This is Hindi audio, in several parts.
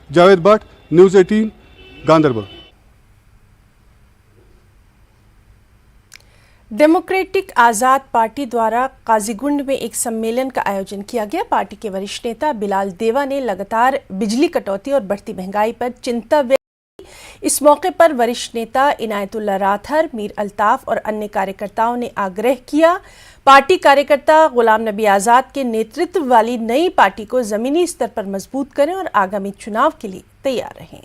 जावेद भट्ट, न्यूज़ 18, गांधरबल। डेमोक्रेटिक आज़ाद पार्टी द्वारा काजीगुंड में एक सम्मेलन का आयोजन किया गया। पार्टी के वरिष्ठ नेता बिलाल देवा ने लगातार बिजली कटौती और बढ़ती महंगाई पर चिंता व्यक्त की। इस मौके पर वरिष्ठ नेता इनायतुल्लाह राथर, मीर अल्ताफ और अन्य कार्यकर्ताओं ने आग्रह किया, पार्टी कार्यकर्ता गुलाम नबी आज़ाद के नेतृत्व वाली नई पार्टी को जमीनी स्तर पर मजबूत करें और आगामी चुनाव के लिए तैयार रहें।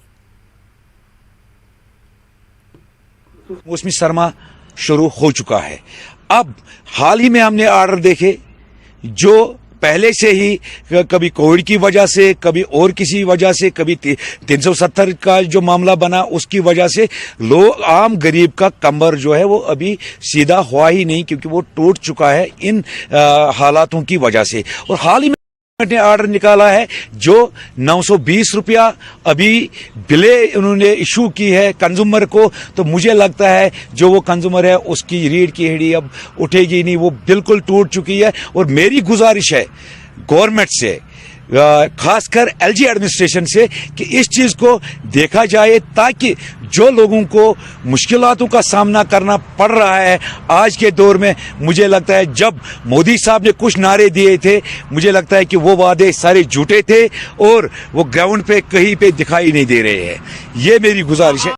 मौसमी सरमा शुरू हो चुका है। अब हाल ही में हमने ऑर्डर देखे जो पहले से ही कभी कोविड की वजह से, कभी और किसी वजह से, कभी 370 का जो मामला बना उसकी वजह से लोग, आम गरीब का कमर जो है वो अभी सीधा हुआ ही नहीं, क्योंकि वो टूट चुका है इन हालातों की वजह से। और हाल ही में ने ऑर्डर निकाला है जो 920 रुपया अभी बिले उन्होंने इशू की है कंज्यूमर को, तो मुझे लगता है जो वो कंज्यूमर है उसकी रीढ़ की हड्डी अब उठेगी नहीं, वो बिल्कुल टूट चुकी है। और मेरी गुजारिश है गवर्नमेंट से, खासकर एलजी एडमिनिस्ट्रेशन से, कि इस चीज को देखा जाए ताकि जो लोगों को मुश्किलातों का सामना करना पड़ रहा है आज के दौर में, मुझे लगता है जब मोदी साहब ने कुछ नारे दिए थे, मुझे लगता है कि वो वादे सारे झूठे थे और वो ग्राउंड पे कहीं पे दिखाई नहीं दे रहे हैं। ये मेरी गुजारिश है।